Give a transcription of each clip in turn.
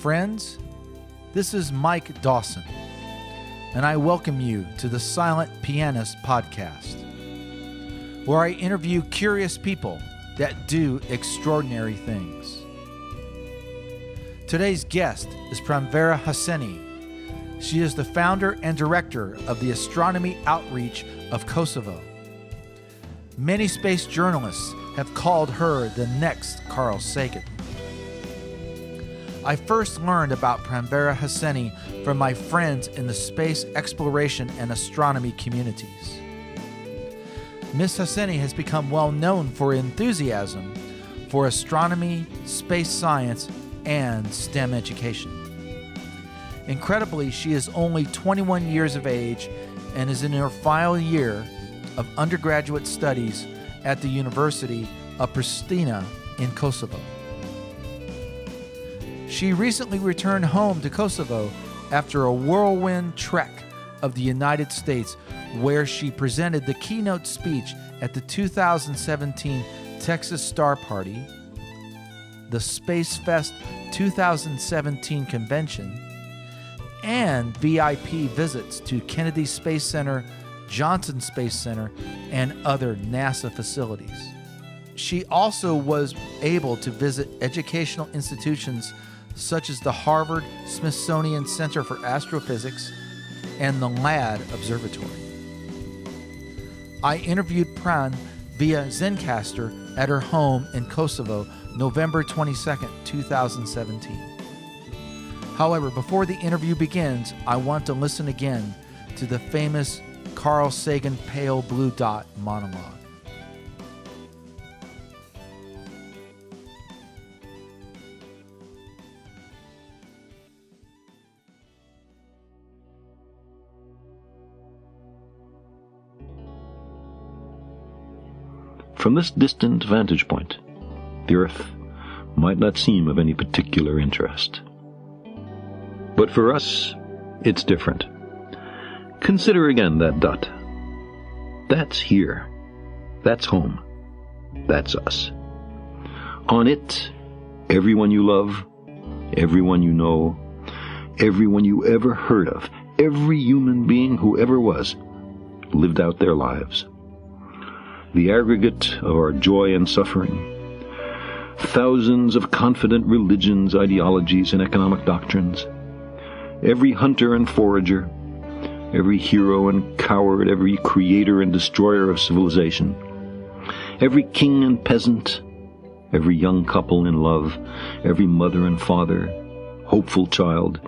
friends. This is Mike Dawson, and I welcome you to the Silent Pianist Podcast, where I interview curious people that do extraordinary things. Today's guest is Pranvera Hyseni. She is the founder and director of the Astronomy Outreach of Kosovo. Many space journalists have called her the next Carl Sagan. I first learned about Pranvera Hyseni from my friends in the space exploration and astronomy communities. Ms. Hyseni has become well known for enthusiasm for astronomy, space science, and STEM education. Incredibly, she is only 21 years of age and is in her final year of undergraduate studies at the University of Pristina in Kosovo. She recently returned home to Kosovo after a whirlwind trek of the United States, where she presented the keynote speech at the 2017 Texas Star Party, the SpaceFest 2017 convention, and VIP visits to Kennedy Space Center, Johnson Space Center, and other NASA facilities. She also was able to visit educational institutions such as the Harvard-Smithsonian Center for Astrophysics and the LADD Observatory. I interviewed Pran via Zencastr at her home in Kosovo, November 22, 2017. However, before the interview begins, I want to listen again to the famous Carl Sagan Pale Blue Dot monologue. From this distant vantage point, the Earth might not seem of any particular interest. But for us, it's different. Consider again that dot. That's here. That's home. That's us. On it, everyone you love, everyone you know, everyone you ever heard of, every human being who ever was, lived out their lives. The aggregate of our joy and suffering, thousands of confident religions, ideologies, and economic doctrines, every hunter and forager, every hero and coward, every creator and destroyer of civilization, every king and peasant, every young couple in love, every mother and father, hopeful child,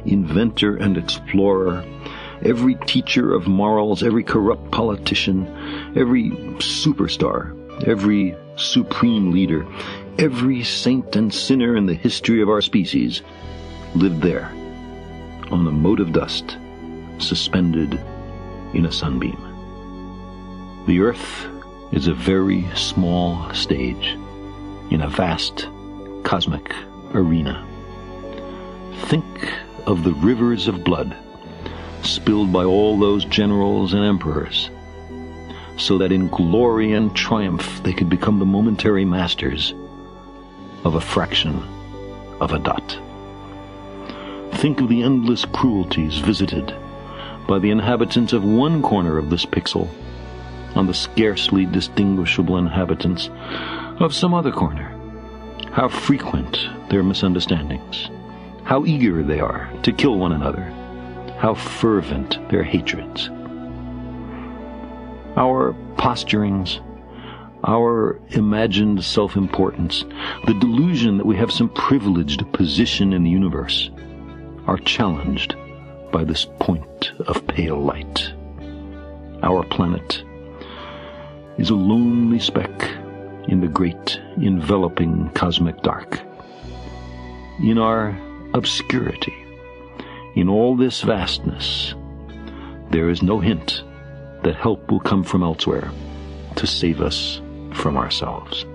inventor and explorer, every teacher of morals, every corrupt politician, every superstar, every supreme leader, every saint and sinner in the history of our species lived there, on the mote of dust, suspended in a sunbeam. The Earth is a very small stage in a vast cosmic arena. Think of the rivers of blood spilled by all those generals and emperors, so that in glory and triumph they could become the momentary masters of a fraction of a dot. Think of the endless cruelties visited by the inhabitants of one corner of this pixel on the scarcely distinguishable inhabitants of some other corner. How frequent their misunderstandings, how eager they are to kill one another, how fervent their hatreds. Our posturings, our imagined self-importance, the delusion that we have some privileged position in the universe, are challenged by this point of pale light. Our planet is a lonely speck in the great enveloping cosmic dark. In our obscurity, in all this vastness, there is no hint that help will come from elsewhere to save us from ourselves.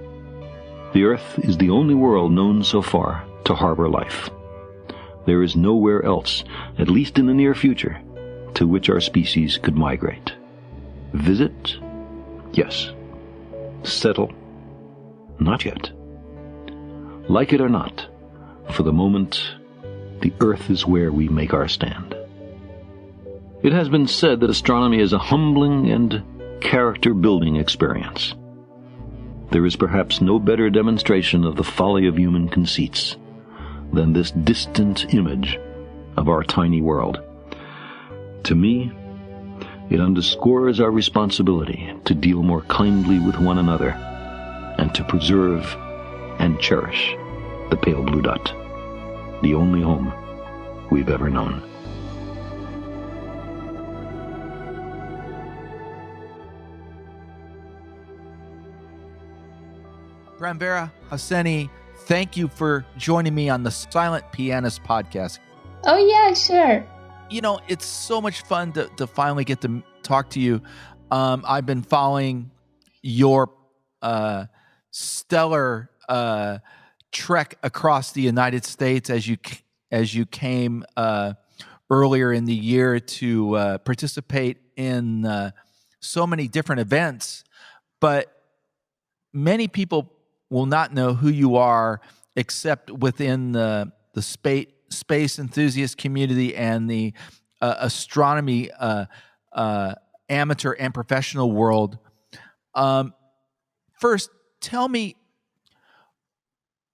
The Earth is the only world known so far to harbor life. There is nowhere else, at least in the near future, to which our species could migrate. Visit? Yes. Settle? Not yet. Like it or not, for the moment, the Earth is where we make our stand. It has been said that astronomy is a humbling and character-building experience. There is perhaps no better demonstration of the folly of human conceits than this distant image of our tiny world. To me, it underscores our responsibility to deal more kindly with one another and to preserve and cherish the pale blue dot, the only home we've ever known. Pranvera Hyseni, thank you for joining me on the Silent Pianist podcast. Oh, yeah, sure. You know, it's so much fun to finally get to talk to you. I've been following your stellar trek across the United States as you came earlier in the year to participate in so many different events. But many people will not know who you are except within the space enthusiast community and the astronomy amateur and professional world. First, tell me,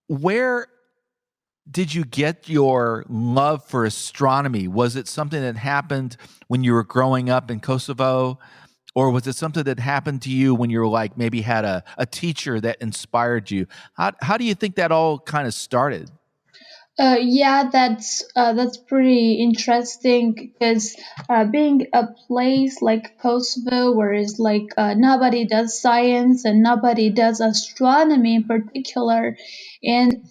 where did you get your love for astronomy? Was it something that happened when you were growing up in Kosovo? Or was it something that happened to you when you were like maybe had a teacher that inspired you? How do you think that all kind of started? Yeah, that's pretty interesting because being a place like Kosovo, where it's like nobody does science and nobody does astronomy in particular, and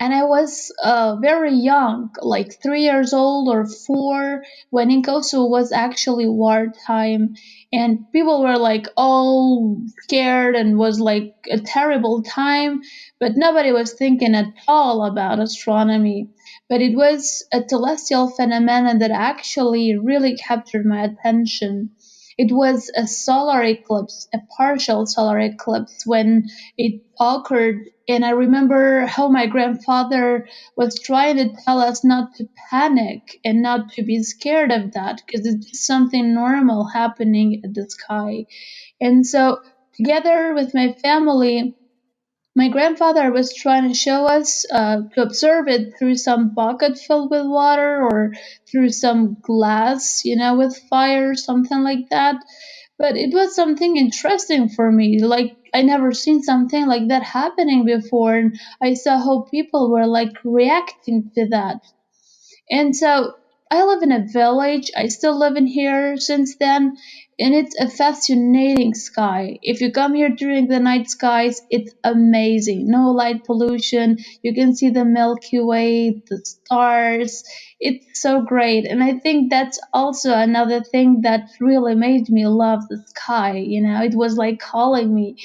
I was very young, like 3 years old or 4, when in Kosovo was actually wartime, and people were like all scared and was like a terrible time, but nobody was thinking at all about astronomy. But it was a celestial phenomenon that actually really captured my attention. It was a solar eclipse, a partial solar eclipse when it occurred. And I remember how my grandfather was trying to tell us not to panic and not to be scared of that because it's just something normal happening at the sky. And so, together with my family, my grandfather was trying to show us to observe it through some bucket filled with water or through some glass, with fire, something like that. But it was something interesting for me. Like, I never seen something like that happening before, and I saw how people were like reacting to that. And so I live in a village. I still live in here since then, and it's a fascinating sky. If you come here during the night skies, it's amazing. No light pollution. You can see the Milky Way, the stars. It's so great. And I think that's also another thing that really made me love the sky. It was like calling me.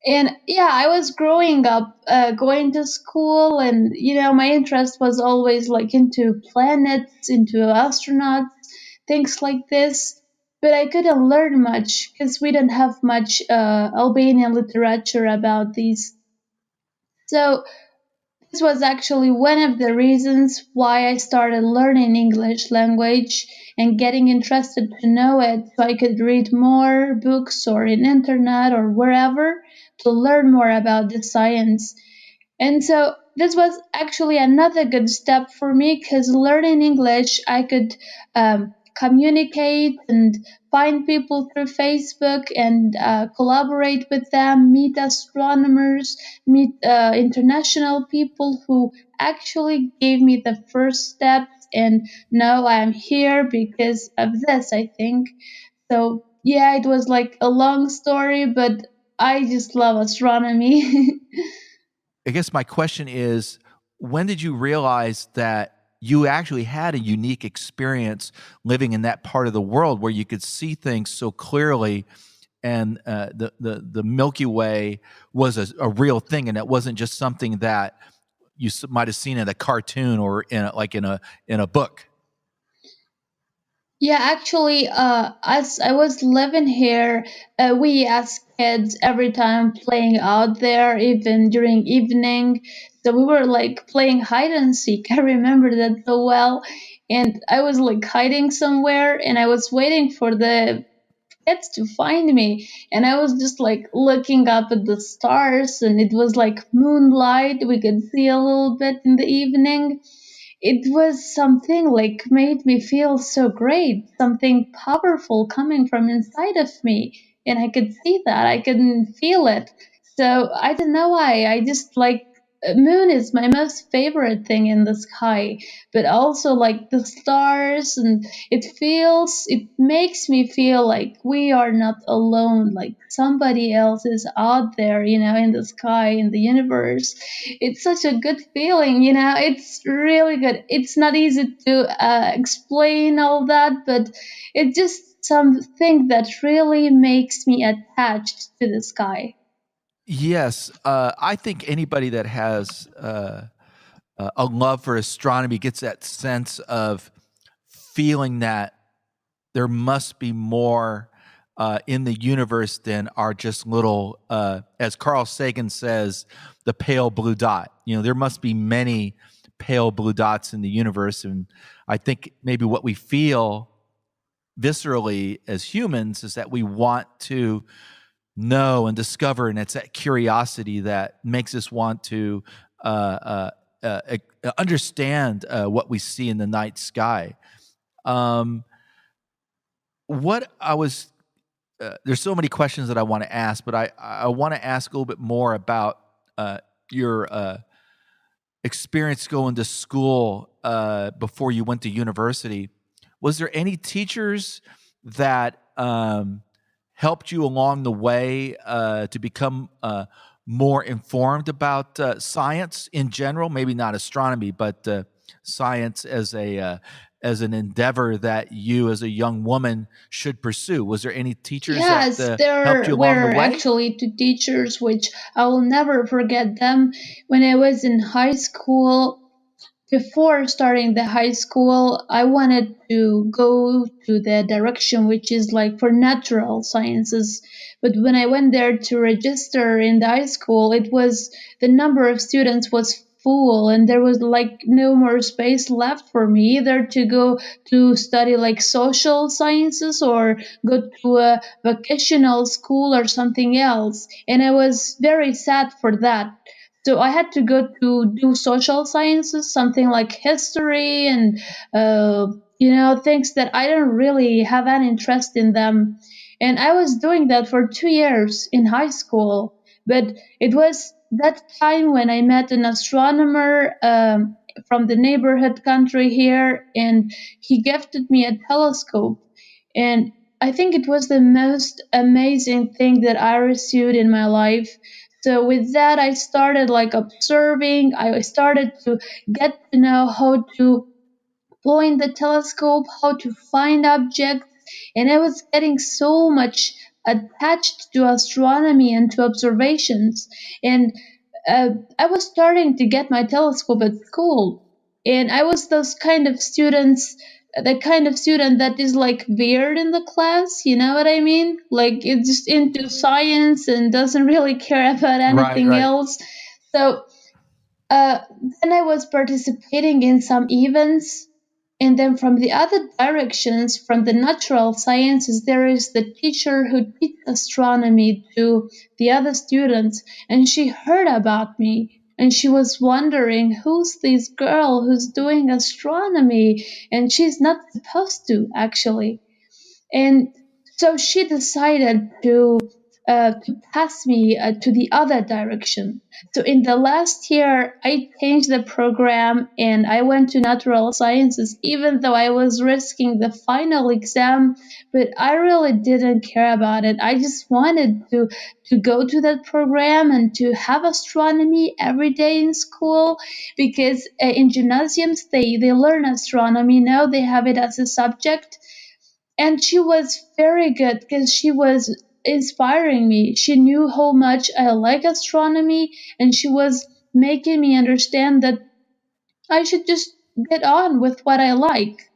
And yeah, I was growing up, going to school, and my interest was always like into planets, into astronauts, things like this. But I couldn't learn much because we didn't have much Albanian literature about these. So this was actually one of the reasons why I started learning English language and getting interested to know it so I could read more books or in internet or wherever to learn more about the science. And so this was actually another good step for me because learning English, I could communicate and find people through Facebook and collaborate with them, meet astronomers, meet international people who actually gave me the first steps. And now I'm here because of this, I think. So, yeah, it was like a long story, but I just love astronomy. I guess my question is, when did you realize that you actually had a unique experience living in that part of the world where you could see things so clearly, and the Milky Way was a real thing, and it wasn't just something that you might have seen in a cartoon or in a book? Yeah, actually, as I was living here, we as kids every time playing out there, even during evening. So we were like playing hide and seek. I remember that so well. And I was like hiding somewhere and I was waiting for the kids to find me. And I was just like looking up at the stars and it was like moonlight. We could see a little bit in the evening. It was something like made me feel so great, something powerful coming from inside of me. And I could see that, I could feel it. So I don't know why. I just like moon is my most favorite thing in the sky, but also like the stars, and it makes me feel like we are not alone, like somebody else is out there, in the sky, in the universe. It's such a good feeling, it's really good. It's not easy to explain all that, but it's just something that really makes me attached to the sky. Yes, I think anybody that has a love for astronomy gets that sense of feeling that there must be more in the universe than are just little, as Carl Sagan says, the pale blue dot. There must be many pale blue dots in the universe. And I think maybe what we feel viscerally as humans is that we want to know and discover, and it's that curiosity that makes us want to understand what we see in the night sky. What I was there's so many questions that I want to ask, but I want to ask a little bit more about your experience going to school before you went to university. Was there any teachers that helped you along the way to become more informed about science in general? Maybe not astronomy, but science as an endeavor that you, as a young woman, should pursue. Was there any teachers Yes, that helped there you along the were way? actually two teachers which I will never forget them. When I was in high school, before starting the high school, I wanted to go to the direction which is like for natural sciences. But when I went there to register in the high school, the number of students was full and there was like no more space left for me either to go to study like social sciences or go to a vocational school or something else. And I was very sad for that. So I had to go to do social sciences, something like history and things that I don't really have an interest in them. And I was doing that for 2 years in high school. But it was that time when I met an astronomer from the neighborhood country here, and he gifted me a telescope. And I think it was the most amazing thing that I received in my life. So with that, I started like observing. I started to get to know how to point the telescope, how to find objects, and I was getting so much attached to astronomy and to observations. And I was starting to get my telescope at school, and I was the kind of student that is like weird in the class. You know what I mean? Like it's just into science and doesn't really care about Right, anything right. else. So uh, then I was participating in some events, and then from the other directions, from the natural sciences, there is the teacher who teaches astronomy to the other students, and she heard about me. And she was wondering, who's this girl who's doing astronomy? And she's not supposed to, actually. And so she decided to pass me to the other direction. So in the last year, I changed the program and I went to natural sciences, even though I was risking the final exam. But I really didn't care about it. I just wanted to go to that program and to have astronomy every day in school, because in gymnasiums they learn astronomy now. They have it as a subject, and she was very good because she was inspiring me. She knew how much I like astronomy, and she was making me understand that I should just get on with what I like.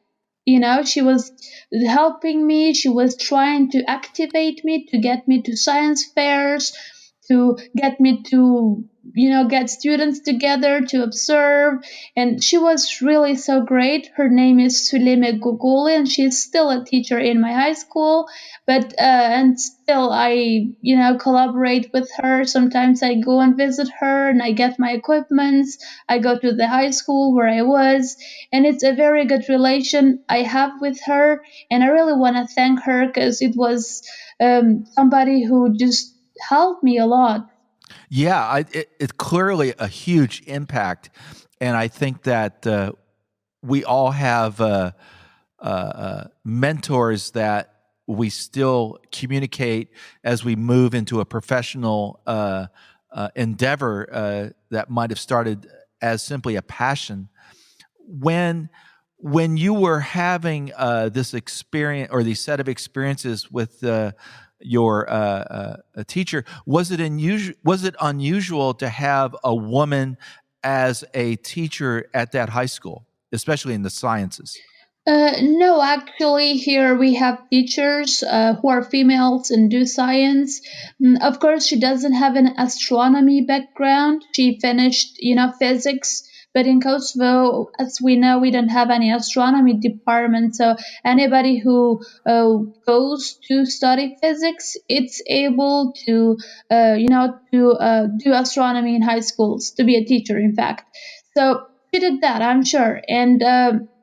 She was helping me, she was trying to activate me, to get me to science fairs, to get me to, get students together to observe. And she was really so great. Her name is Suleme Guguli, and she's still a teacher in my high school. But and still I, collaborate with her. Sometimes I go and visit her, and I get my equipments. I go to the high school where I was, and it's a very good relation I have with her. And I really want to thank her because it was somebody who just helped me a lot. Yeah, it's clearly a huge impact, and I think that we all have mentors that we still communicate as we move into a professional endeavor that might have started as simply a passion. When you were having this experience or these set of experiences with your a teacher, was it unusual to have a woman as a teacher at that high school, especially in the sciences? No, actually, here we have teachers who are females and do science. Of course, she doesn't have an astronomy background. She finished, physics. But in Kosovo, as we know, we don't have any astronomy department. So anybody who goes to study physics, it's able to, do astronomy in high schools, to be a teacher, in fact. So she did that, I'm sure. And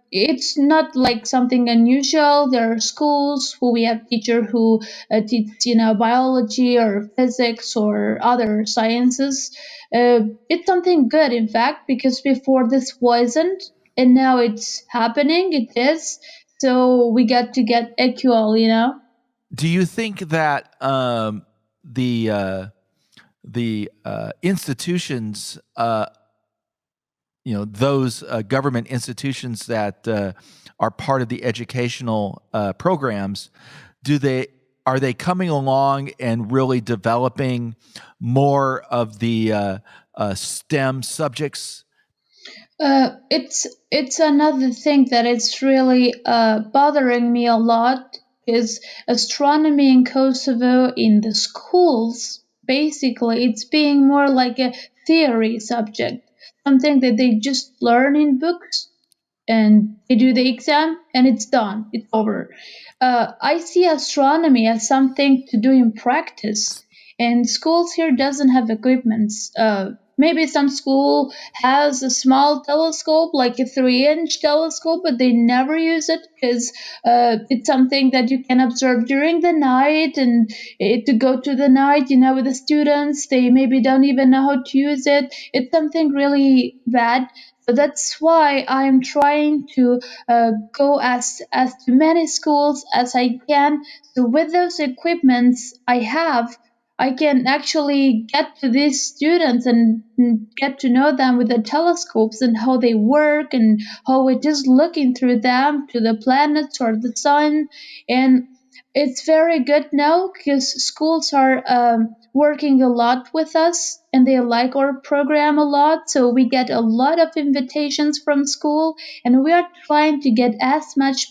it's not like something unusual. There are schools who we have teacher who teach, biology or physics or other sciences. It's something good, in fact, because before this wasn't, and now it's happening. It is. So we got to get equal. Do you think that the institutions, those government institutions that are part of the educational programs, are they coming along and really developing more of the STEM subjects? It's another thing that it's really bothering me a lot is astronomy in Kosovo in the schools. Basically, it's being more like a theory subject, something that they just learn in books and they do the exam and it's done, it's over. I see astronomy as something to do in practice, and schools here doesn't have equipments. Maybe some school has a small telescope, like a 3-inch telescope, but they never use it because it's something that you can observe during the night, and to go to the night, with the students, they maybe don't even know how to use it. It's something really bad. So that's why I'm trying to go as to many schools as I can. So with those equipments I have, I can actually get to these students and get to know them with the telescopes and how they work and how it is looking through them to the planets or the sun. And it's very good now because schools are working a lot with us and they like our program a lot. So we get a lot of invitations from school, and we are trying to get as much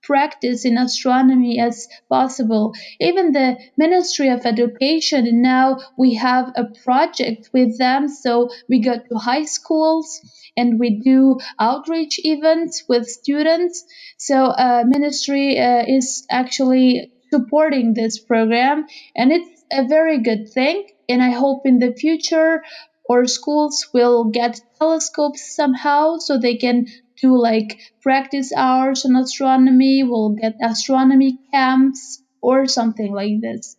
practice in astronomy as possible. Even the Ministry of Education, and now we have a project with them. So we go to high schools and we do outreach events with students. So ministry is actually supporting this program, and it's a very good thing. And I hope in the future our schools will get telescopes somehow so they can do like practice hours on astronomy. We'll get astronomy camps or something like this.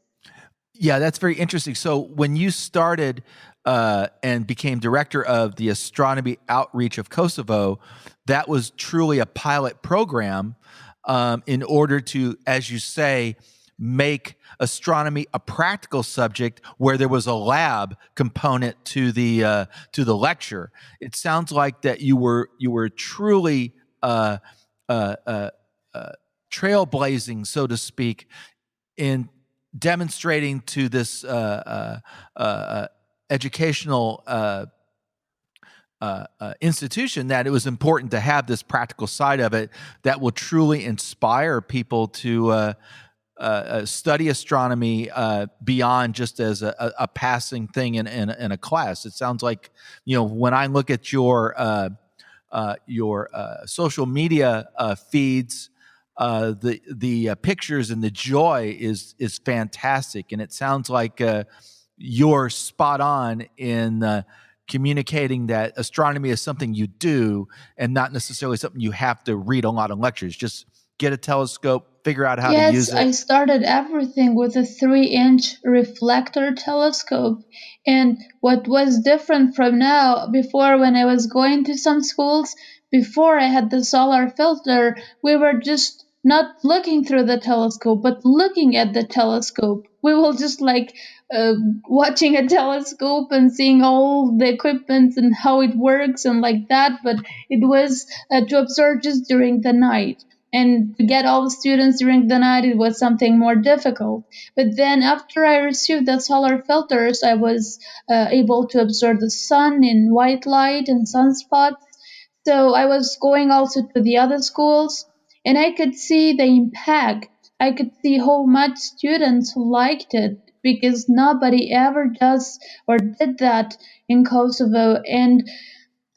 Yeah, that's very interesting. So when you started and became director of the Astronomy Outreach of Kosovo, that was truly a pilot program in order to, as you say, make astronomy a practical subject where there was a lab component to the lecture. It sounds like that you were truly trailblazing, so to speak, in demonstrating to this educational institution that it was important to have this practical side of it that will truly inspire people to study astronomy beyond just as a passing thing in a class. It sounds like, when I look at your social media feeds, the pictures and the joy is fantastic, and it sounds like you're spot on in communicating that astronomy is something you do and not necessarily something you have to read a lot of lectures. Just get a telescope, figure out how to use Yes, it. I started everything with a 3-inch reflector telescope. And what was different from now, before when I was going to some schools, before I had the solar filter, we were just not looking through the telescope, but looking at the telescope. We will just like watching a telescope and seeing all the equipment and how it works and like that. But it was to observe just during the night. And to get all the students during the night, it was something more difficult. But then after I received the solar filters, I was able to observe the sun in white light and sunspots. So I was going also to the other schools, and I could see the impact. I could see how much students liked it because nobody ever does or did that in Kosovo. And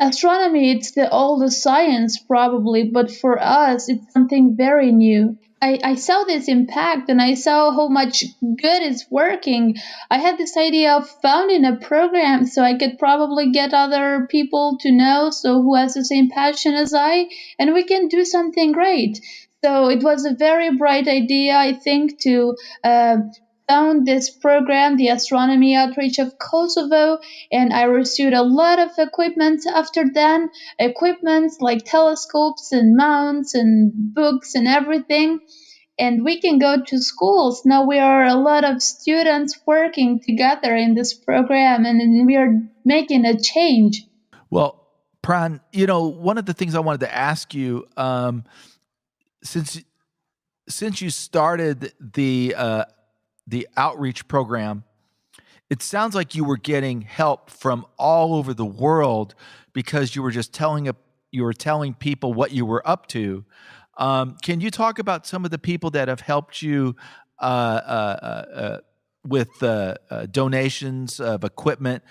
astronomy, it's the oldest science probably, but for us, it's something very new. I saw this impact and I saw how much good is working. I had this idea of founding a program so I could probably get other people to know, so who has the same passion as I, and we can do something great. So it was a very bright idea, I think, to found this program, the Astronomy Outreach of Kosovo, and I received a lot of equipment after then, equipment like telescopes and mounts and books and everything. And we can go to schools. Now we are a lot of students working together in this program, and we are making a change. Well, Pran, one of the things I wanted to ask you, since you started the outreach program, it sounds like you were getting help from all over the world because you were just telling people what you were up to. Can you talk about some of the people that have helped you with donations of equipment?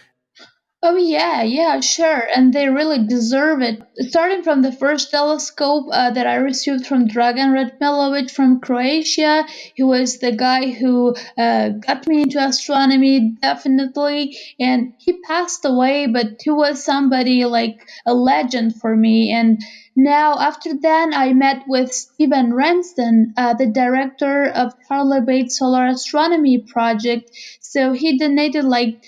Oh yeah, sure, and they really deserve it. Starting from the first telescope that I received from Dragan Radmilovic from Croatia, he was the guy who got me into astronomy, definitely, and he passed away, but he was somebody like a legend for me. And now, after that, I met with Stephen Ramsden, the director of Carl Bates Solar Astronomy Project. So he donated like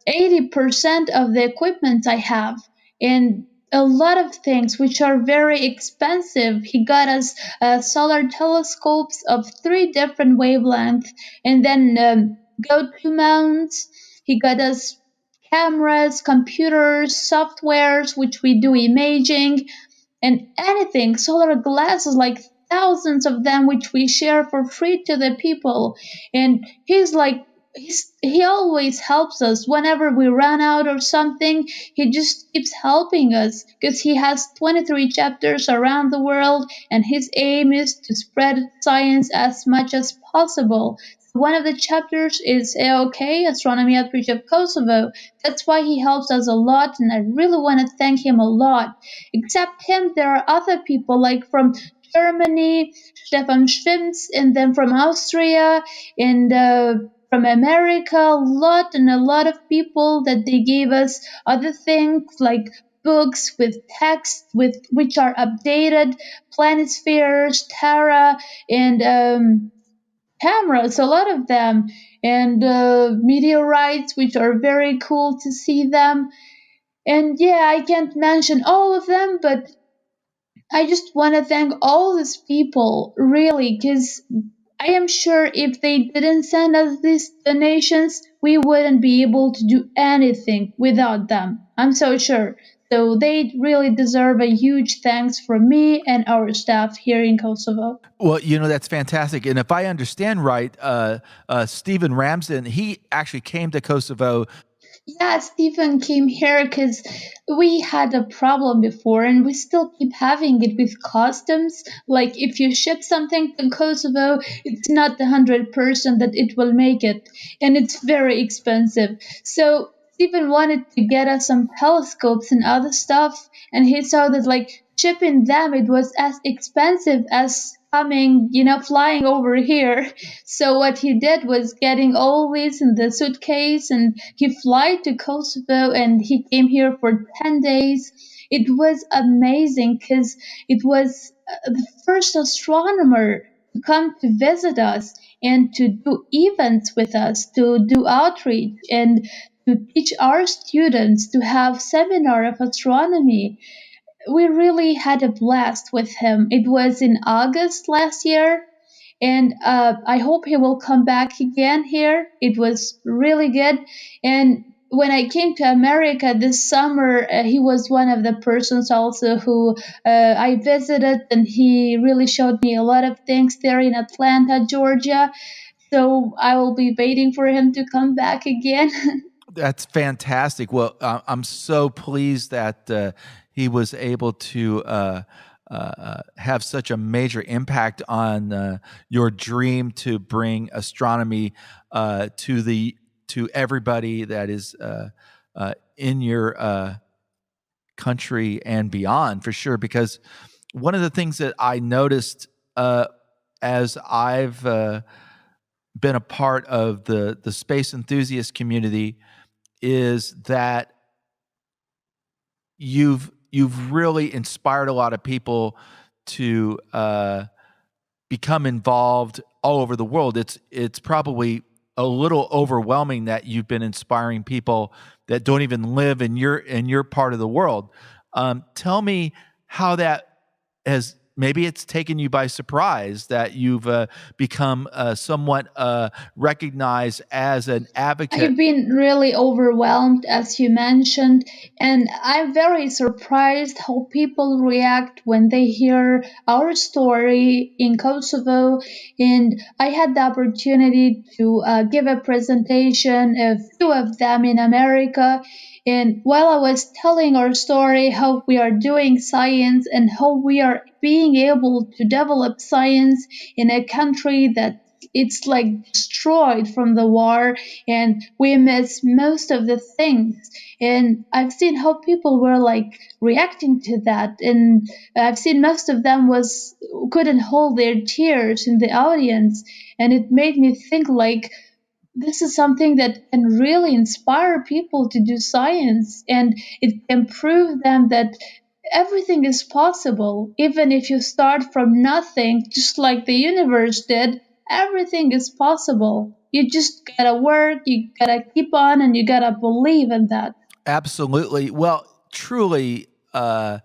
80% of the equipment I have, and a lot of things which are very expensive. He got us solar telescopes of 3 different wavelengths, and then go-to mounts. He got us cameras, computers, softwares, which we do imaging, and anything, solar glasses, like thousands of them, which we share for free to the people. And he always helps us whenever we run out or something. He just keeps helping us because he has 23 chapters around the world, and his aim is to spread science as much as possible. One of the chapters is AOK, Astronomy Outreach of Kosovo. That's why he helps us a lot, and I really want to thank him a lot. Except him, there are other people like from Germany, Stefan Schwimms, and then from Austria, and from America, a lot of people that they gave us other things like books with text with which are updated, planispheres, Terra, and cameras, a lot of them, and meteorites, which are very cool to see them. And yeah, I can't mention all of them, but I just want to thank all these people, really, because I am sure if they didn't send us these donations, we wouldn't be able to do anything without them. I'm so sure. So they really deserve a huge thanks from me and our staff here in Kosovo. Well, that's fantastic. And if I understand right, Stephen Ramsden, he actually came to Kosovo Yeah, Stephen came here because we had a problem before and we still keep having it with customs. Like, if you ship something to Kosovo, it's not 100% that it will make it, and it's very expensive. So, Stephen wanted to get us some telescopes and other stuff, and he saw that, like, shipping them, it was as expensive as coming, flying over here. So what he did was getting all these in the suitcase, and he flew to Kosovo and he came here for 10 days. It was amazing because it was the first astronomer to come to visit us and to do events with us, to do outreach and to teach our students to have seminar of astronomy. We really had a blast with him. It was in August last year, and I hope he will come back again here. It was really good. And when I came to America this summer, he was one of the persons also who I visited, and he really showed me a lot of things there in Atlanta, Georgia. So I will be waiting for him to come back again. That's fantastic. Well, I'm so pleased that he was able to have such a major impact on your dream to bring astronomy to everybody that is in your country and beyond, for sure. Because one of the things that I noticed as I've been a part of the space enthusiast community is that you've really inspired a lot of people to become involved all over the world. It's probably a little overwhelming that you've been inspiring people that don't even live in your part of the world. Tell me how that has. Maybe it's taken you by surprise that you've become somewhat recognized as an advocate. I've been really overwhelmed, as you mentioned, and I'm very surprised how people react when they hear our story in Kosovo. And I had the opportunity to give a presentation, a few of them in America. And while I was telling our story, how we are doing science and how we are being able to develop science in a country that it's like destroyed from the war, and we miss most of the things. And I've seen how people were like reacting to that, and I've seen most of them was couldn't hold their tears in the audience, and it made me think like this is something that can really inspire people to do science, and it can prove them that everything is possible. Even if you start from nothing, just like the universe did, everything is possible. You just gotta work, you gotta keep on, and you gotta believe in that. Absolutely. Well, truly, the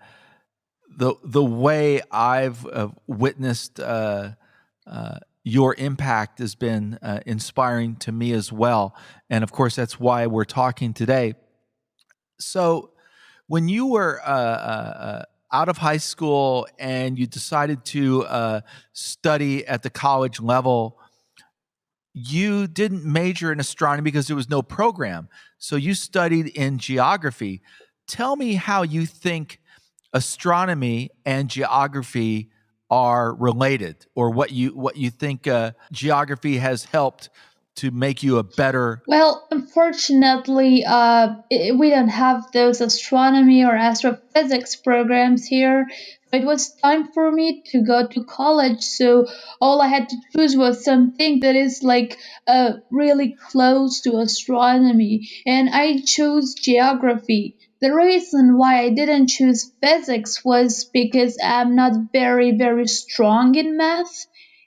way I've witnessed your impact has been inspiring to me as well, and of course, that's why we're talking today. So, when you were out of high school and you decided to study at the college level, you didn't major in astronomy because there was no program. So you studied in geography. Tell me how you think astronomy and geography are related, or what you think geography has helped to make you a better. Well, unfortunately, we don't have those astronomy or astrophysics programs here. It was time for me to go to college, so all I had to choose was something that is like really close to astronomy, and I chose geography. The reason why I didn't choose physics was because I'm not very strong in math.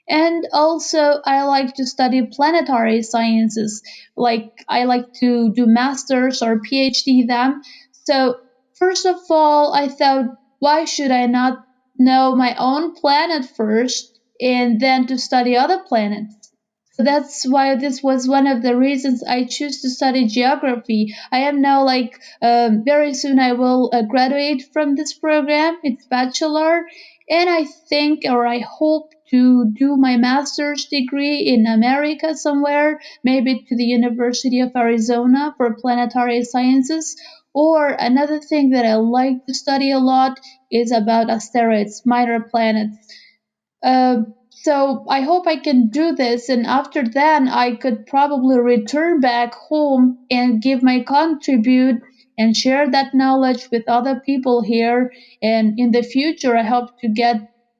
And also, I like to study planetary sciences. Like, I like to do masters or PhD them. So, first of all, I thought, why should I not know my own planet first and then to study other planets? So that's why this was one of the reasons I choose to study geography. I am now very soon I will graduate from this program. It's bachelor, and I think or I hope to do my master's degree in America somewhere, maybe to the University of Arizona for planetary sciences. Or another thing that I like to study a lot is about asteroids, minor planets. Uh, so I hope I can do this, and after that, I could probably return back home and give my contribute and share that knowledge with other people here. And in the future, I hope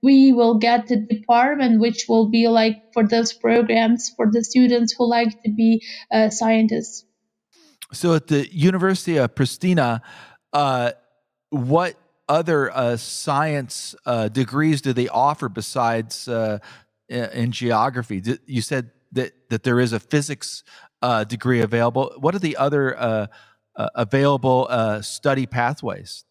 we will get a department which will be like for those programs for the students who like to be scientists. So at the University of Pristina, what other science degrees do they offer besides in geography? You said that there is a physics degree available. What are the other available study pathways?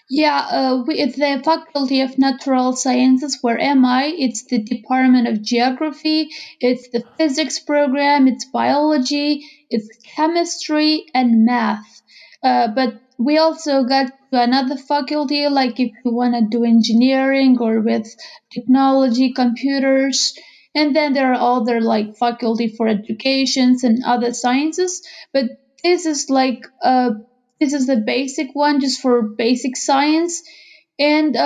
Yeah, it's the Faculty of Natural Sciences. Where am I? It's the Department of Geography, it's the physics program, it's biology, it's chemistry, and math. But we also got to another faculty, like if you want to do engineering or with technology, computers. And then there are other like faculty for educations and other sciences. But this is this is the basic one just for basic science. And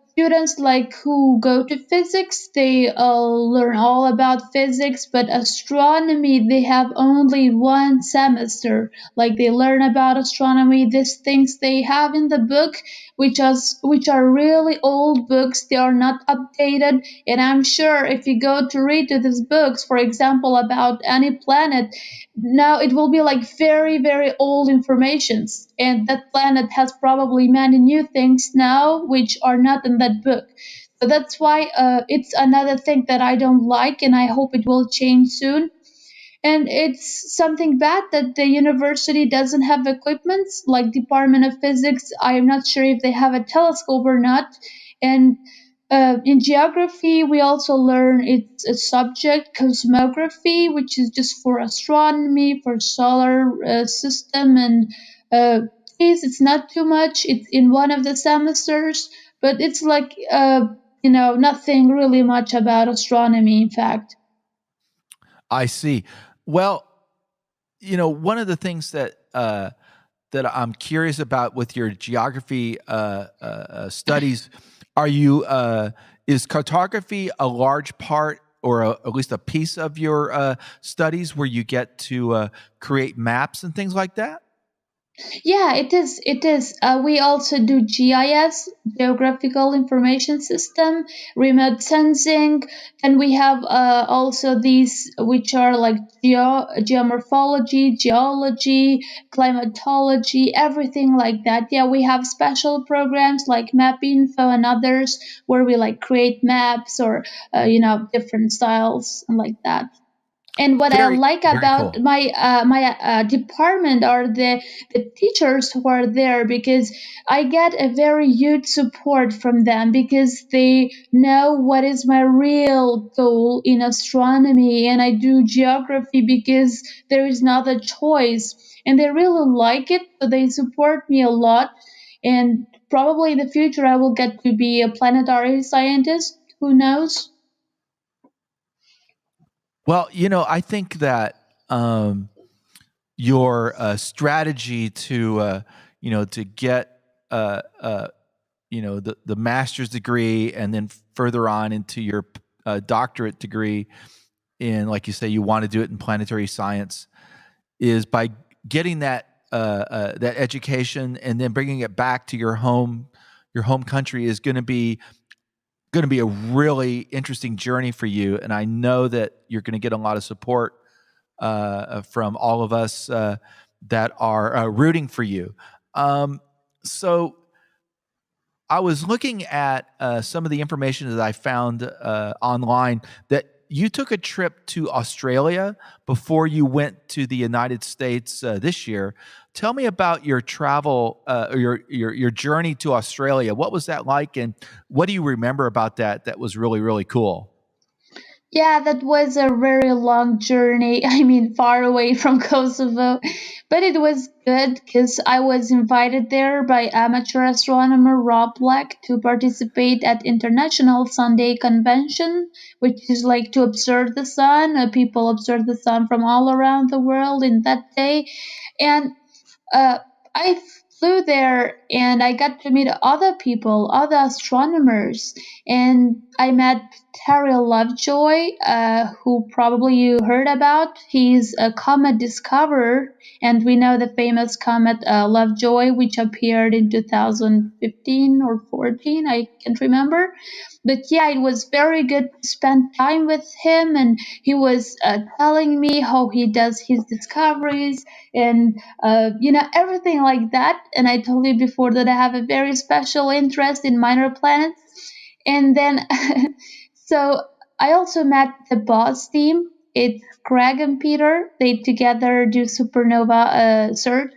students like who go to physics, they learn all about physics, but astronomy, they have only one semester. Like they learn about astronomy, these things they have in the book, which are really old books. They are not updated. And I'm sure if you go to read these books, for example, about any planet, now it will be like very, very old informations. And that planet has probably many new things now which are not in that book. So that's why it's another thing that I don't like, and I hope it will change soon. And it's something bad that the university doesn't have equipment like Department of Physics. I am not sure if they have a telescope or not. And in geography, we also learn it's a subject, cosmography, which is just for astronomy, for solar system, and it's not too much. It's in one of the semesters, but it's nothing really much about astronomy, in fact. I see. Well, one of the things that I'm curious about with your geography studies, is cartography a large part, or at least a piece of your studies, where you get to create maps and things like that? Yeah, it is. It is. We also do GIS, Geographical Information System, remote sensing, and we have also these which are like geomorphology, geology, climatology, everything like that. Yeah, we have special programs like Map Info and others where we like create maps or different styles and like that. And what I Very, like very about cool. my department are the teachers who are there, because I get a very huge support from them because they know what is my real goal in astronomy, and I do geography because there is not a choice, and they really like it, so they support me a lot. And probably in the future I will get to be a planetary scientist. Who knows? Well, I think that your strategy to get the master's degree and then further on into your doctorate degree in, like you say, you want to do it in planetary science, is by getting that education and then bringing it back to your home country is going to be a really interesting journey for you. And I know that you're going to get a lot of support from all of us that are rooting for you. So I was looking at some of the information that I found online, that you took a trip to Australia before you went to the United States this year. Tell me about your travel, your journey to Australia. What was that like, and what do you remember about that was really, really cool? Yeah, that was a very long journey. I mean, far away from Kosovo. But it was good because I was invited there by amateur astronomer Rob Black to participate at International Sunday Convention, which is like to observe the sun. People observe the sun from all around the world in that day. And uh, I flew there and I got to meet other people, other astronomers, and I met Terry Lovejoy, who probably you heard about. He's a comet discoverer, and we know the famous comet Lovejoy, which appeared in 2015 or 14, I can't remember. But yeah, it was very good to spend time with him, and he was telling me how he does his discoveries and everything like that. And I told you before that I have a very special interest in minor planets. And then, so I also met the boss team. It's Greg and Peter. They together do supernova search.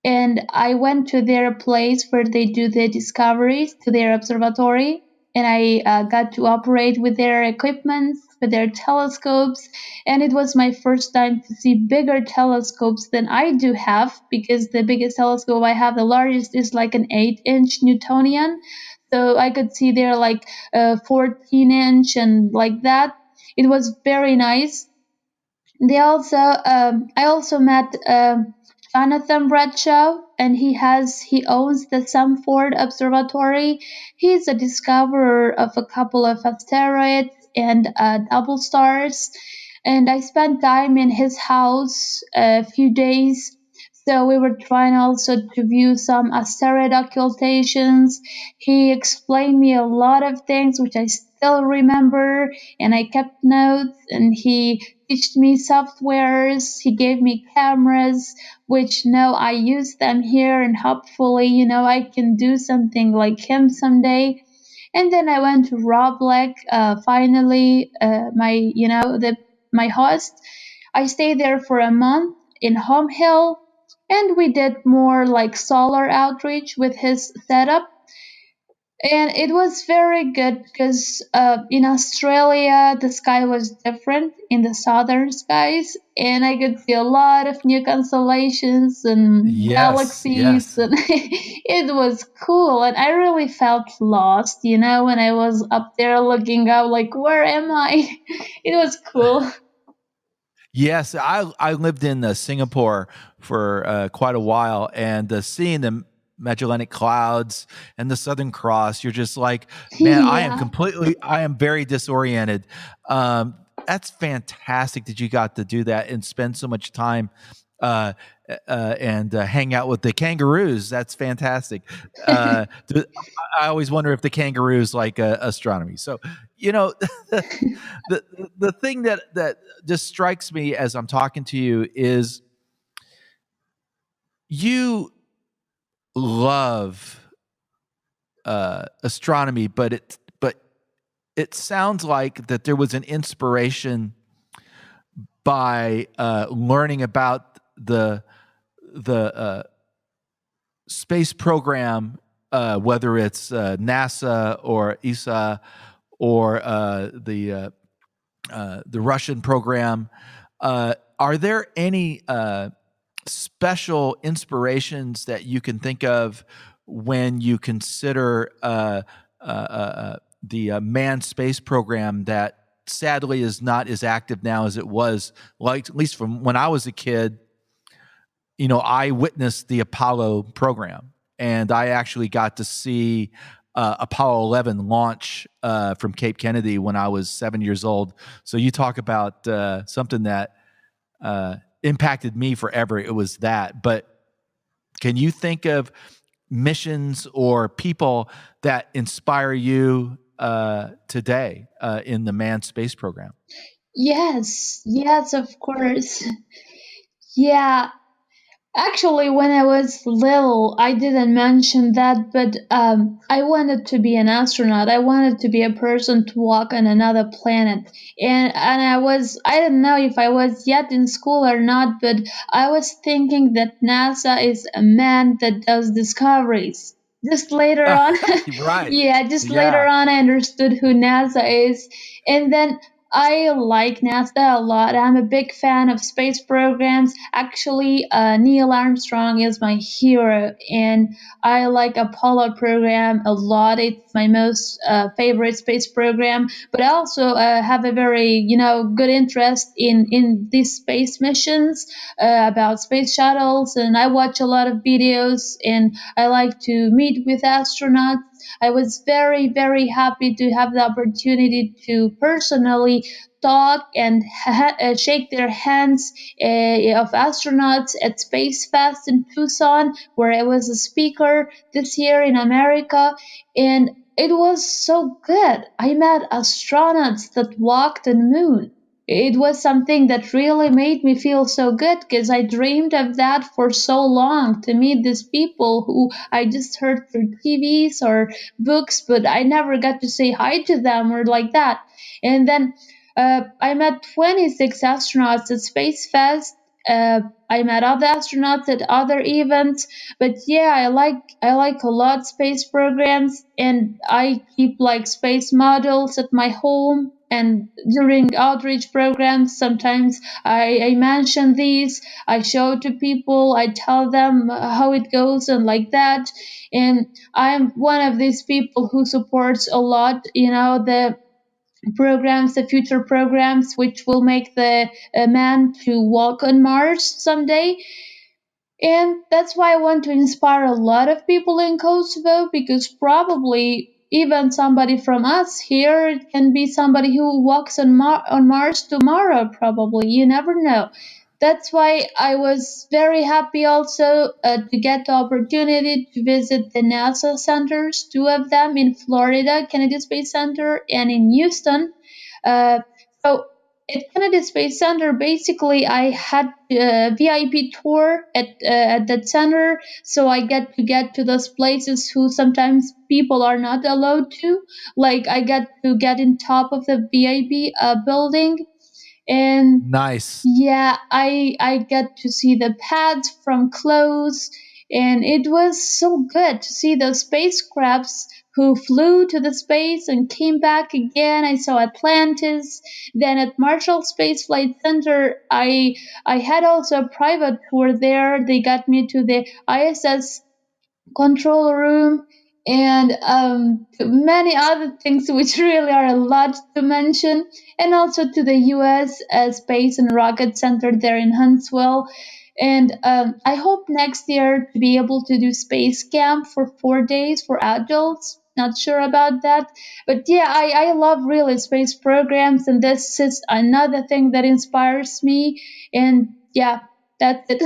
And I went to their place where they do the discoveries, to their observatory, and I got to operate with their equipment, with their telescopes, and it was my first time to see bigger telescopes than I do have, because the biggest telescope I have, the largest, is like an 8-inch Newtonian, so I could see there like 14-inch and like that. It was very nice. I also met Jonathan Bradshaw, and he owns the Samford Observatory. He's a discoverer of a couple of asteroids and double stars. And I spent time in his house a few days. So we were trying also to view some asteroid occultations. He explained me a lot of things which I still remember, and I kept notes, and he taught me softwares. He gave me cameras, which now I use them here, and hopefully, I can do something like him someday. And then I went to Rob Black, finally, my host. I stayed there for a month in Home Hill, and we did more like solar outreach with his setup. And it was very good because in Australia, the sky was different in the southern skies, and I could see a lot of new constellations and Yes, galaxies, yes. and it was cool. And I really felt lost, when I was up there looking up, like, where am I? It was cool. Yes, I lived in Singapore for quite a while, and seeing the Magellanic Clouds and the Southern Cross, you're just like, man, Yeah. I am very disoriented. That's fantastic that you got to do that and spend so much time uh, and hang out with the kangaroos. That's fantastic. I always wonder if the kangaroos like astronomy. So, you know, the the thing that just strikes me as I'm talking to you is you love astronomy, but it sounds like that there was an inspiration by learning about the space program, whether it's NASA or ESA or the Russian program. Are there any special inspirations that you can think of when you consider the manned space program that sadly is not as active now as it was, like at least from when I was a kid? I witnessed the Apollo program, and I actually got to see Apollo 11 launch from Cape Kennedy when I was 7 years old. So you talk about something that impacted me forever. It was that. But can you think of missions or people that inspire you today in the manned space program? Yes, of course. Yeah, actually, when I was little, I didn't mention that, but I wanted to be an astronaut. I wanted to be a person to walk on another planet. And I don't know if I was yet in school or not, but I was thinking that NASA is a man that does discoveries. Just later on, Right. yeah, just later Yeah. on, I understood who NASA is. And then I like NASA a lot. I'm a big fan of space programs. Actually, Neil Armstrong is my hero, and I like Apollo program a lot. It's my most favorite space program. But I also have a very, good interest in these space missions about space shuttles, and I watch a lot of videos, and I like to meet with astronauts. I was very, very happy to have the opportunity to personally talk and shake their hands of astronauts at SpaceFest in Tucson, where I was a speaker this year in America. And it was so good. I met astronauts that walked the moon. It was something that really made me feel so good because I dreamed of that for so long, to meet these people who I just heard through TVs or books, but I never got to say hi to them or like that. And then I met 26 astronauts at SpaceFest. I met other astronauts at other events, but yeah, I like a lot space programs, and I keep like space models at my home. And during outreach programs, sometimes I mention these. I show to people. I tell them how it goes and like that. And I'm one of these people who supports a lot, the programs, the future programs, which will make the man to walk on Mars someday. And that's why I want to inspire a lot of people in Kosovo, because probably even somebody from us here can be somebody who walks on Mars tomorrow, probably. You never know. That's why I was very happy also to get the opportunity to visit the NASA centers, two of them in Florida, Kennedy Space Center, and in Houston. So at Kennedy Space Center, basically, I had a VIP tour at that center, so I get to those places who sometimes people are not allowed to. Like I get to get in top of the VIP building, and Nice. yeah, I get to see the pads from close, and it was so good to see those spacecrafts who flew to the space and came back again. I saw Atlantis. Then at Marshall Space Flight Center, I had also a private tour there. They got me to the ISS control room, and many other things which really are a lot to mention, and also to the US Space and Rocket Center there in Huntsville. And I hope next year to be able to do space camp for 4 days for adults. Not sure about that, but yeah, I love really space programs, and this is another thing that inspires me. And yeah, that's it.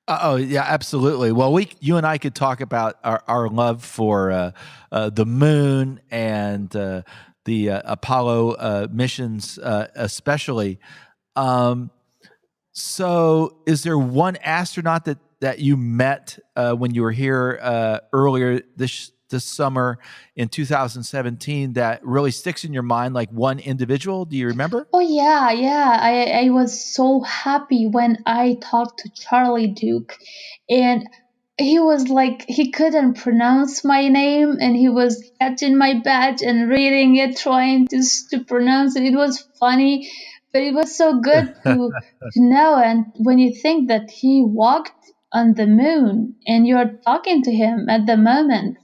Oh yeah, absolutely. Well, you and I could talk about our love for the moon and the Apollo missions, especially. Um, so, is there one astronaut that you met when you were here earlier this summer in 2017 that really sticks in your mind? Like one individual? Do you remember? Oh yeah, yeah. I was so happy when I talked to Charlie Duke, and he was like he couldn't pronounce my name, and he was catching my badge and reading it, trying to pronounce it. It was funny, but it was so good to know. And when you think that he walked on the moon and you're talking to him at the moment,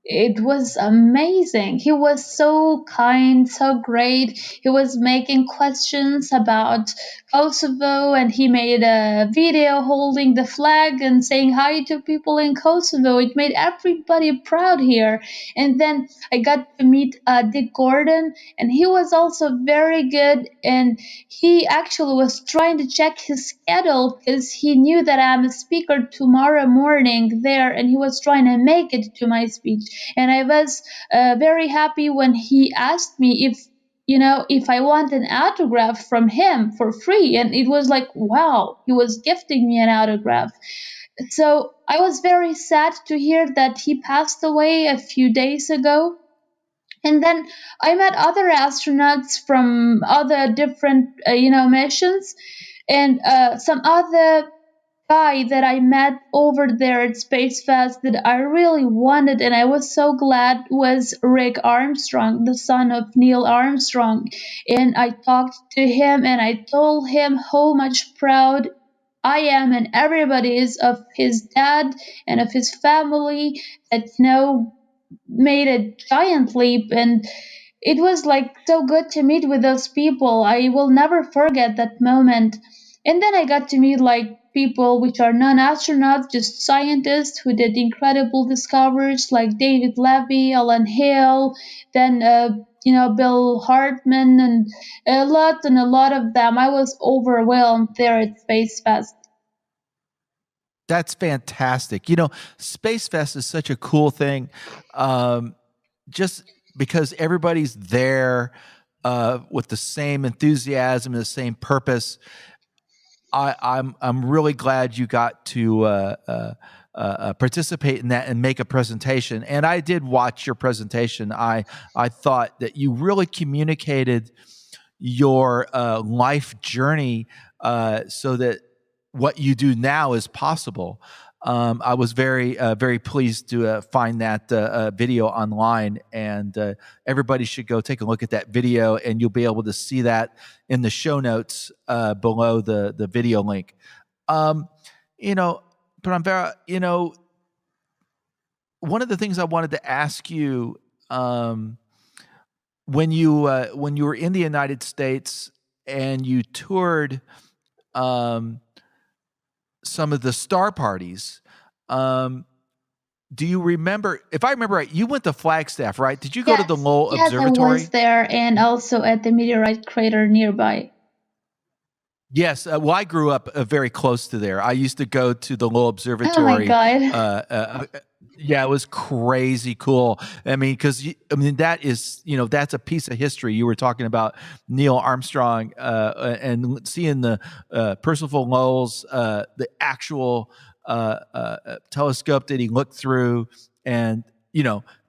it was amazing. He was so kind, so great. He was making questions about Kosovo, and he made a video holding the flag and saying hi to people in Kosovo. It made everybody proud here. And then I got to meet Dick Gordon, and he was also very good. And he actually was trying to check his schedule because he knew that I'm a speaker tomorrow morning there, and he was trying to make it to my speech. And I was very happy when he asked me if I want an autograph from him for free. And it was like, wow, he was gifting me an autograph. So I was very sad to hear that he passed away a few days ago. And then I met other astronauts from other different, missions, and some other guy that I met over there at SpaceFest that I really wanted and I was so glad was Rick Armstrong, the son of Neil Armstrong. And I talked to him and I told him how much proud I am and everybody is of his dad and of his family that made a giant leap. And it was like so good to meet with those people. I will never forget that moment. And then I got to meet like people which are non-astronauts, just scientists who did incredible discoveries like David Levy, Alan Hale, then Bill Hartman, and a lot of them. I was overwhelmed there at Space Fest. That's fantastic. Space Fest is such a cool thing, just because everybody's there with the same enthusiasm and the same purpose. I'm really glad you got to participate in that and make a presentation. And I did watch your presentation. I thought that you really communicated your life journey so that what you do now is possible. I was very, very pleased to find that video online, and everybody should go take a look at that video, and you'll be able to see that in the show notes below the video link. Pranvera, one of the things I wanted to ask you, when you were in the United States and you toured some of the star parties, do you remember, if I remember right, you went to Flagstaff, right? Did you go to the Lowell Observatory? Yes, I was there, and also at the meteorite crater nearby. Yes, well, I grew up very close to there. I used to go to the Lowell Observatory. Oh my God. Yeah, it was crazy cool. I mean, because that is, that's a piece of history. You were talking about Neil Armstrong and seeing the Percival Lowell's the actual telescope that he looked through, and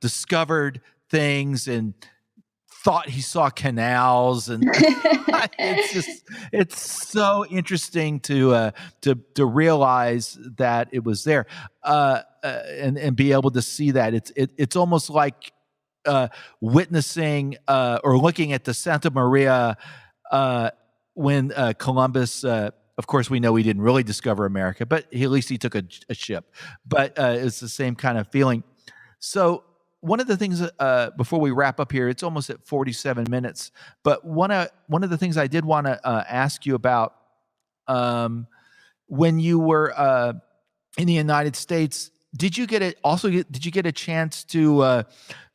discovered things and thought he saw canals, and it's so interesting to realize that it was there, and be able to see that. It's almost like witnessing or looking at the Santa Maria when Columbus. Of course, we know he didn't really discover America, but at least he took a ship. But it's the same kind of feeling. So one of the things before we wrap up here, it's almost at 47 minutes. But one of the things I did want to ask you about, when you were in the United States, did you get a chance to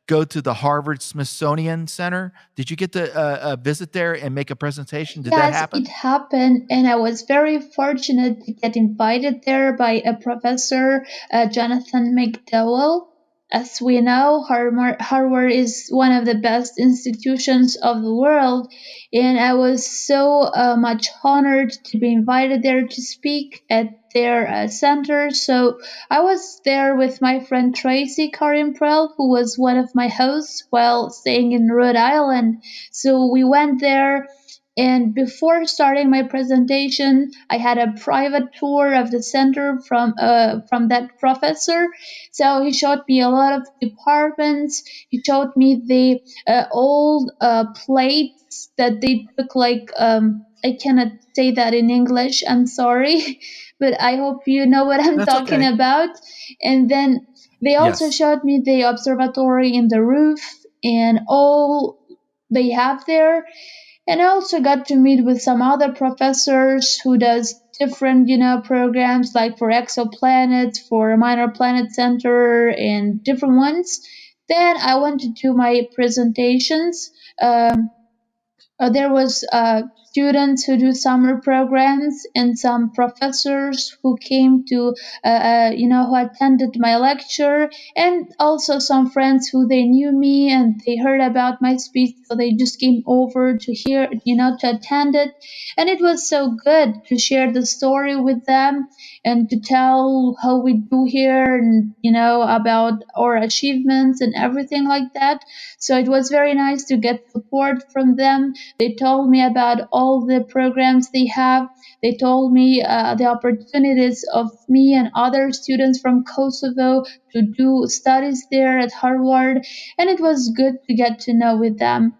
go to the Harvard-Smithsonian Center? Did you get to visit there and make a presentation? Did that happen? Yes, it happened, and I was very fortunate to get invited there by a professor, Jonathan McDowell. As we know, Harvard is one of the best institutions of the world, and I was so much honored to be invited there to speak at their center. So I was there with my friend Tracy Karimprel, who was one of my hosts while staying in Rhode Island. So we went there. And before starting my presentation, I had a private tour of the center from that professor. So he showed me a lot of departments. He showed me the old plates that they took, like I cannot say that in English. I'm sorry, but I hope you know what I'm talking about. And then they also showed me the observatory in the roof and all they have there. And I also got to meet with some other professors who does different, programs like for exoplanets, for Minor Planet Center, and different ones. Then I went to do my presentations. There was students who do summer programs and some professors who came to, who attended my lecture, and also some friends who they knew me and they heard about my speech, so they just came over to hear, to attend it. And it was so good to share the story with them and to tell how we do here and, about our achievements and everything like that. So it was very nice to get support from them, They told me about all the programs they have. They told me the opportunities of me and other students from Kosovo to do studies there at Harvard, and it was good to get to know with them.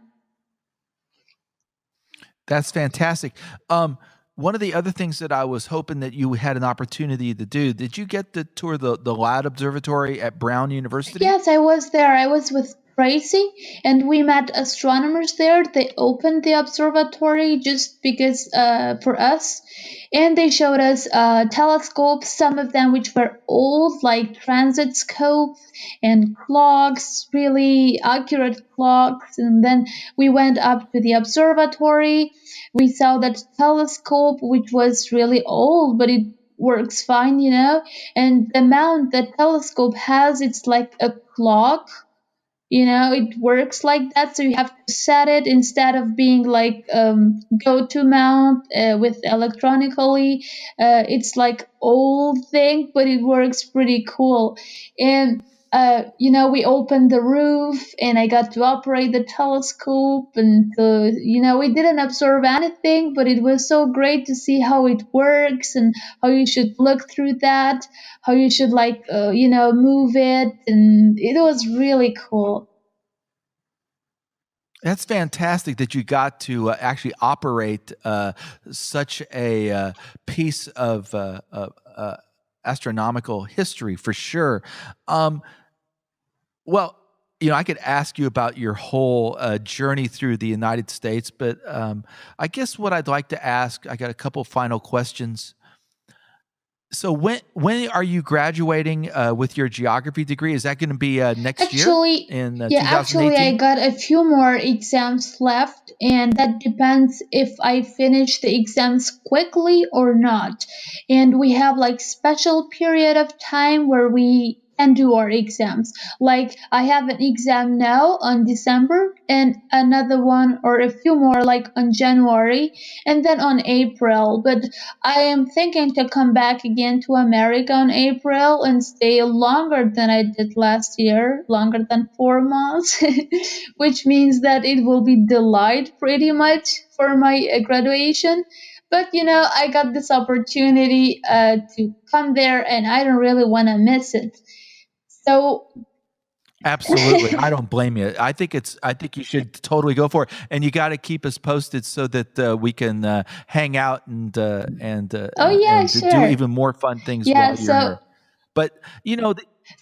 That's fantastic. One of the other things that I was hoping that you had an opportunity to do, did you get to tour the LADD Observatory at Brown University? Yes, I was there. I was with Tracy, and we met astronomers there. They opened the observatory just because for us, and they showed us telescopes, some of them which were old, like transit scopes and clocks, really accurate clocks. And then we went up to the observatory. We saw that telescope, which was really old, but it works fine, and the mount that telescope has, it's like a clock, it works like that. So you have to set it instead of being like go to mount with electronically. It's like old thing, but it works pretty cool. And we opened the roof, and I got to operate the telescope, and we didn't observe anything, but it was so great to see how it works and how you should look through that, how you should move it, and it was really cool. That's fantastic that you got to actually operate such a piece of astronomical history, for sure. Well, I could ask you about your whole journey through the United States, but I guess what I'd like to ask, I got a couple final questions. So when are you graduating with your geography degree? Is that going to be next year in 2018? Actually, I got a few more exams left, and that depends if I finish the exams quickly or not. And we have like special period of time where we can do our exams. Like I have an exam now on December, and another one or a few more like on January, and then on April. But I am thinking to come back again to America in April and stay longer than I did last year, longer than 4 months, which means that it will be delayed pretty much for my graduation. But I got this opportunity to come there, and I don't really want to miss it. So absolutely, I don't blame you. I think you should totally go for it, and you got to keep us posted so that we can hang out and sure. do even more fun things while you're here. But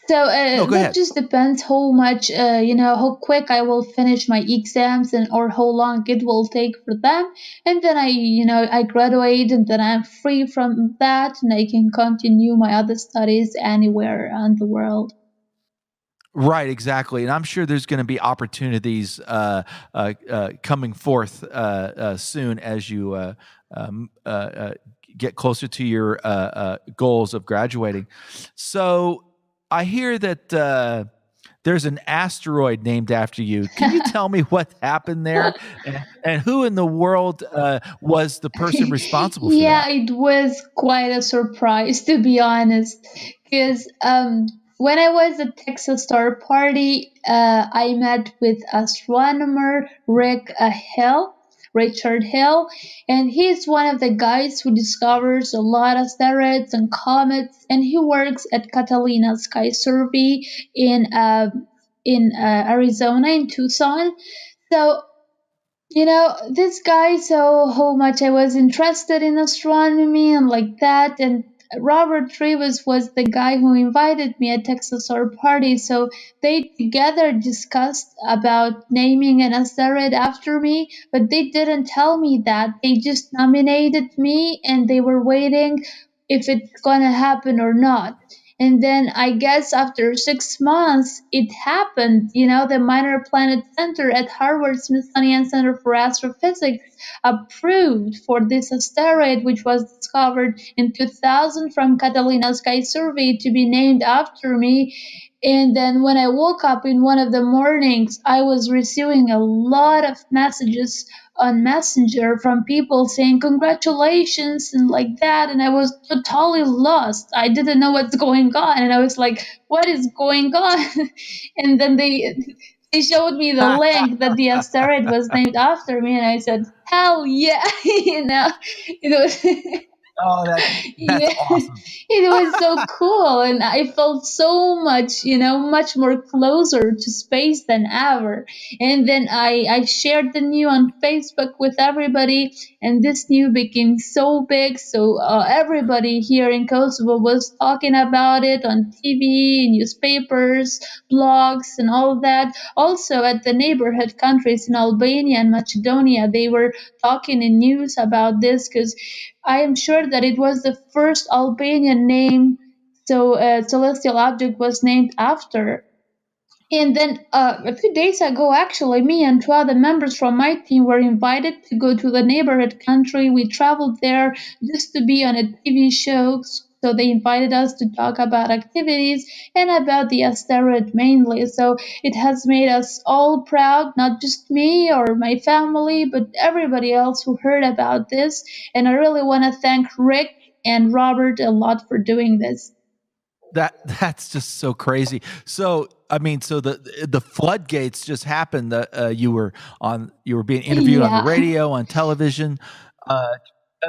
that just depends how much how quick I will finish my exams or how long it will take for them, and then I graduate, and then I'm free from that, and I can continue my other studies anywhere in the world. Right, exactly, and I'm sure there's going to be opportunities coming forth soon as you get closer to your goals of graduating. So I hear that there's an asteroid named after you. Can you tell me what happened there, and who in the world was the person responsible for that? Yeah, it was quite a surprise, to be honest, because when I was at Texas Star Party, I met with astronomer Richard Hill, and he's one of the guys who discovers a lot of asteroids and comets, and he works at Catalina Sky Survey in Arizona, in Tucson. So this guy saw how much I was interested in astronomy and like that, and Robert Travis was the guy who invited me at Texas Star Party, so they together discussed about naming an asteroid after me, but they didn't tell me that. They just nominated me, and they were waiting if it's gonna happen or not. And then I guess after 6 months, it happened. The Minor Planet Center at Harvard-Smithsonian Center for Astrophysics approved for this asteroid, which was discovered in 2000 from Catalina Sky Survey, to be named after me. And then when I woke up in one of the mornings, I was receiving a lot of messages on Messenger from people saying congratulations and like that, and I was totally lost. I didn't know what's going on, and I was like, what is going on? And then He showed me the link that the asteroid was named after me, and I said, "Hell yeah!" It was. Oh, that's Yeah, awesome. it was so cool, and I felt so much, much more closer to space than ever. And then I shared the news on Facebook with everybody, and this news became so big. So everybody here in Kosovo was talking about it on TV, newspapers, blogs, and all that. Also, at the neighborhood countries in Albania and Macedonia, they were talking in news about this because I am sure that it was the first Albanian name, so celestial object was named after. And then a few days ago, actually, me and two other members from my team were invited to go to the neighborhood country. We traveled there just to be on a TV show. So they invited us to talk about activities and about the asteroid mainly. So it has made us all proud, not just me or my family, but everybody else who heard about this. And I really want to thank Rick and Robert a lot for doing this. That's just so crazy. So I mean, so the floodgates just happened. You were being interviewed on the radio, on television.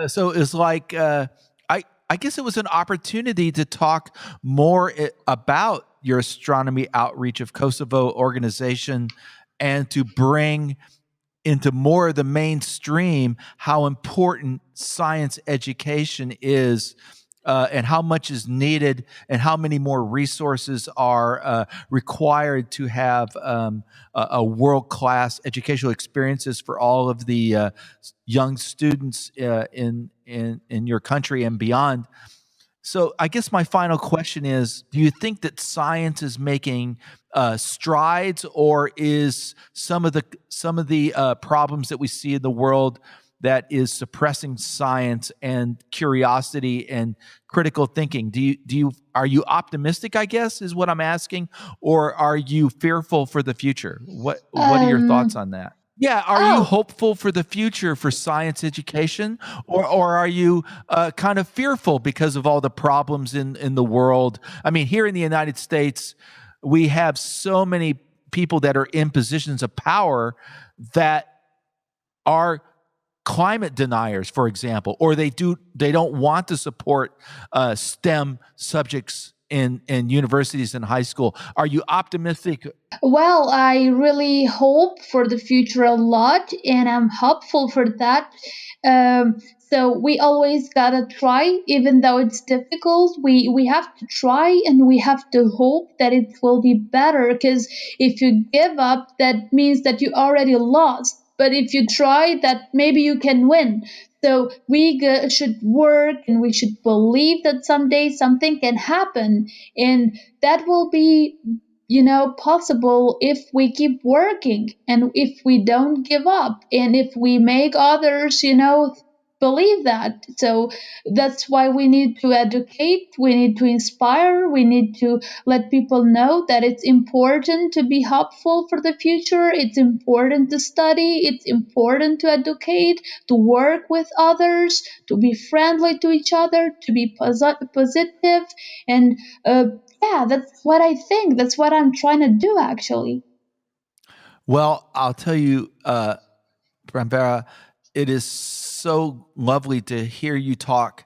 So it's like I guess it was an opportunity to talk more about your Astronomy Outreach of Kosovo organization and to bring into more of the mainstream how important science education is. And how much is needed, and how many more resources are required to have a world-class educational experiences for all of the young students in your country and beyond. So, I guess my final question is: do you think that science is making strides, or is some of the problems that we see in the world that is suppressing science and curiosity and critical thinking? Are you optimistic, I guess, is what I'm asking, or are you fearful for the future? What are your thoughts on that? Yeah, are you hopeful for the future for science education, or are you kind of fearful because of all the problems in the world? I mean, here in the United States, we have so many people that are in positions of power that are climate deniers, for example, or they don't want to support STEM subjects in universities and high school. Are you optimistic? Well, I really hope for the future a lot, and I'm hopeful for that. So we always gotta try, even though it's difficult. We have to try, and we have to hope that it will be better. Because if you give up, that means that you already lost. But if you try, that maybe you can win. So we should work, and we should believe that someday something can happen, and that will be possible if we keep working, and if we don't give up, and if we make others believe that. So that's why we need to educate, we need to inspire, we need to let people know that it's important to be hopeful for the future, it's important to study, it's important to educate, to work with others, to be friendly to each other, to be positive. And yeah, that's what I think. That's what I'm trying to do, actually. Well, I'll tell you, Pranvera, it is so lovely to hear you talk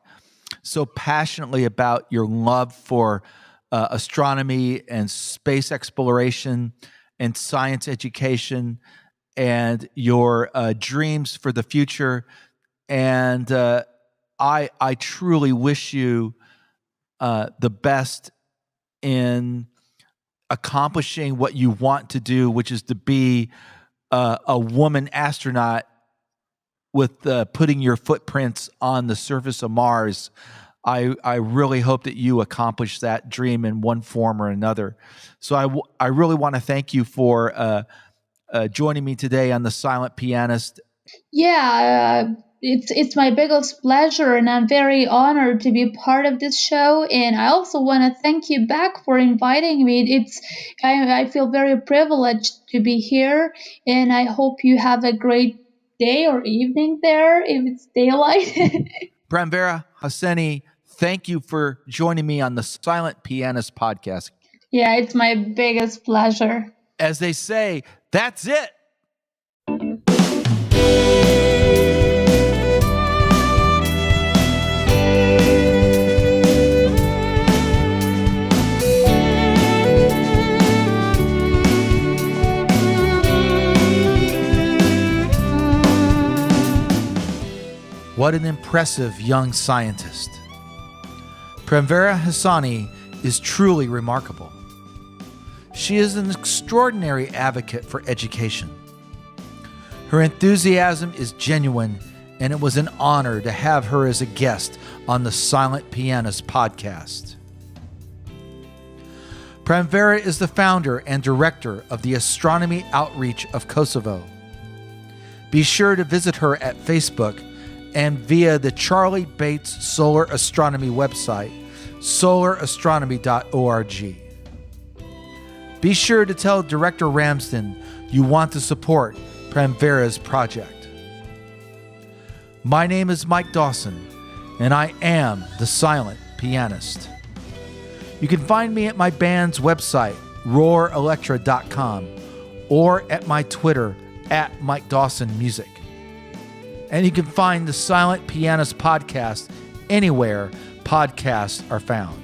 so passionately about your love for astronomy and space exploration and science education and your dreams for the future. And I truly wish you the best in accomplishing what you want to do, which is to be a woman astronaut with putting your footprints on the surface of Mars. I really hope that you accomplish that dream in one form or another. So I really want to thank you for joining me today on The Silent Pianist. Yeah, it's my biggest pleasure, and I'm very honored to be part of this show. And I also want to thank you back for inviting me. I feel very privileged to be here, and I hope you have a great day or evening there if it's daylight. Pranvera Hyseni, thank you for joining me on the Silent Pianist podcast. Yeah, it's my biggest pleasure. As they say, that's it. What an impressive young scientist. Pranvera Hyseni is truly remarkable. She is an extraordinary advocate for education. Her enthusiasm is genuine, and it was an honor to have her as a guest on the Silent Pianist podcast. Pranvera is the founder and director of the Astronomy Outreach of Kosovo. Be sure to visit her at Facebook and via the Charlie Bates Solar Astronomy website, solarastronomy.org. Be sure to tell Director Ramsden you want to support Pranvera's project. My name is Mike Dawson, and I am the Silent Pianist. You can find me at my band's website, roarelectra.com, or at my Twitter, at Mike Dawson Music. And you can find the Silent Pianist podcast anywhere podcasts are found.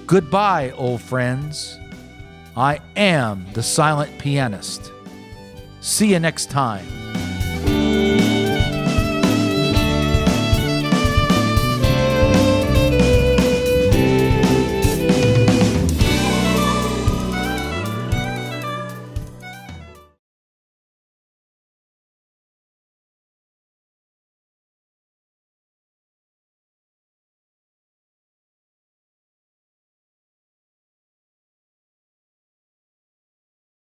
Goodbye, old friends. I am the Silent Pianist. See you next time.